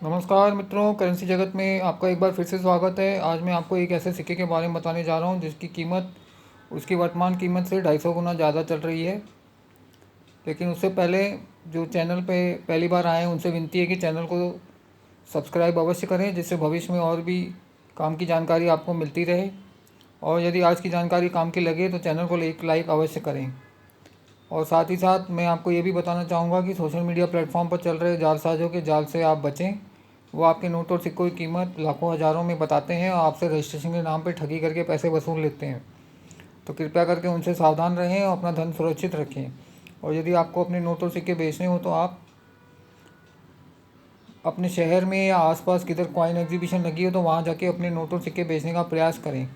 नमस्कार मित्रों, करेंसी जगत में आपका एक बार फिर से स्वागत है। आज मैं आपको एक ऐसे सिक्के के बारे में बताने जा रहा हूं जिसकी कीमत उसकी वर्तमान कीमत से 250 गुना ज़्यादा चल रही है। लेकिन उससे पहले जो चैनल पे पहली बार आए हैं उनसे विनती है कि चैनल को सब्सक्राइब अवश्य करें, जिससे भविष्य में और भी काम की जानकारी आपको मिलती रहे। और यदि आज की जानकारी काम की लगे तो चैनल को एक लाइक अवश्य करें। और साथ ही साथ मैं आपको ये भी बताना चाहूँगा कि सोशल मीडिया प्लेटफॉर्म पर चल रहे जालसाजों के जाल से आप बचें। वो आपके नोट और सिक्कों की कीमत लाखों हज़ारों में बताते हैं और आपसे रजिस्ट्रेशन के नाम पर ठगी करके पैसे वसूल लेते हैं। तो कृपया करके उनसे सावधान रहें और अपना धन सुरक्षित रखें। और यदि आपको अपने नोट और सिक्के बेचने हो तो आप अपने शहर में या आसपास किधर कॉइन एग्जीबिशन लगी हो तो वहाँ जाके अपने नोट और सिक्के बेचने का प्रयास करें।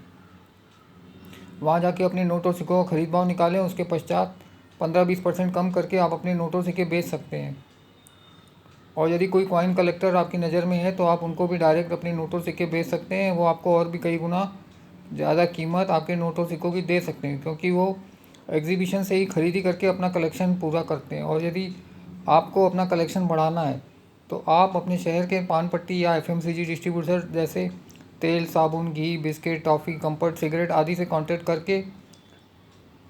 वहाँ जाके अपने नोट और सिक्कों का खरीद भाव निकालें। उसके पश्चात 15-20% कम करके आप अपने नोट और सिक्के बेच सकते हैं। और यदि कोई कॉइन कलेक्टर आपकी नज़र में है तो आप उनको भी डायरेक्ट अपने नोट और सिक्के बेच सकते हैं। वो आपको और भी कई गुना ज़्यादा कीमत आपके नोट और सिक्कों की दे सकते हैं, क्योंकि वो एग्जीबिशन से ही खरीदी करके अपना कलेक्शन पूरा करते हैं। और यदि आपको अपना कलेक्शन बढ़ाना है तो आप अपने शहर के पान पट्टी या एफएमसीजी डिस्ट्रीब्यूटर जैसे तेल, साबुन, घी, बिस्किट, टॉफ़ी, कंफर्ट, सिगरेट आदि से कांटेक्ट करके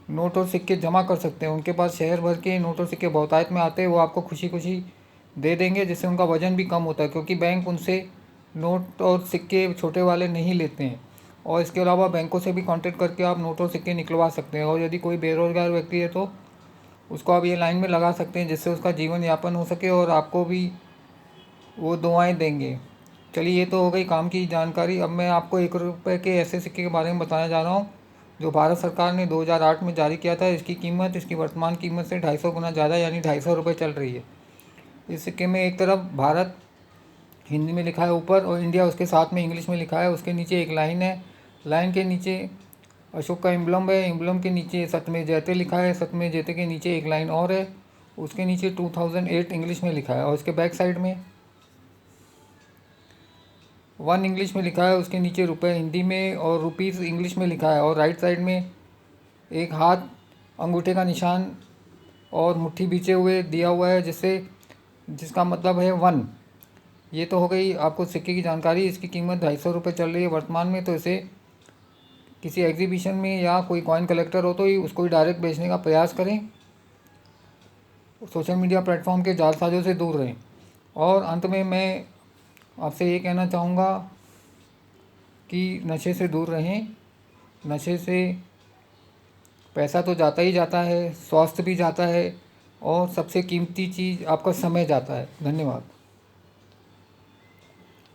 नोट और सिक्के जमा कर सकते हैं। उनके पास शहर भर के नोट और सिक्के बहुतायत में आते हैं। वो आपको खुशी खुशी दे देंगे, जिससे उनका वज़न भी कम होता है, क्योंकि बैंक उनसे नोट और सिक्के छोटे वाले नहीं लेते हैं। और इसके अलावा बैंकों से भी कांटेक्ट करके आप नोट और सिक्के निकलवा सकते हैं। और यदि कोई बेरोज़गार व्यक्ति है तो उसको आप ये लाइन में लगा सकते हैं, जिससे उसका जीवन यापन हो सके और आपको भी वो दुआएं देंगे। चलिए, ये तो हो गई काम की जानकारी। अब मैं आपको 1 रुपये के ऐसे सिक्के के बारे में बताने जा रहा हूँ जो भारत सरकार ने 2008 में जारी किया था। इसकी कीमत इसकी वर्तमान कीमत से 250 गुना ज़्यादा यानी 250 रुपये चल रही है। इस सिक्के में एक तरफ भारत हिंदी में लिखा है ऊपर और इंडिया उसके साथ में इंग्लिश में लिखा है। उसके नीचे एक लाइन है। लाइन के नीचे अशोक का एम्बलम है। एम्बलम के नीचे सत्यमेव जयते लिखा है। सत्यमेव जयते के नीचे एक लाइन और है। उसके नीचे 2008 इंग्लिश में लिखा है। और उसके बैक साइड में 1 इंग्लिश में लिखा है। उसके नीचे रुपए हिंदी में और रुपीज़ इंग्लिश में लिखा है। और राइट साइड में एक हाथ, अंगूठे का निशान और मुट्ठी बीचे हुए दिया हुआ है, जिसका मतलब है 1। ये तो हो गई आपको सिक्के की जानकारी। इसकी कीमत 250 रुपये चल रही है वर्तमान में। तो इसे किसी एग्जीबिशन में या कोई कॉइन कलेक्टर हो तो ही उसको ही डायरेक्ट बेचने का प्रयास करें। सोशल मीडिया प्लेटफॉर्म के जालसाजों से दूर रहें। और अंत में मैं आपसे ये कहना चाहूँगा कि नशे से दूर रहें। नशे से पैसा तो जाता ही जाता है, स्वास्थ्य भी जाता है और सबसे कीमती चीज़ आपका समय जाता है। धन्यवाद।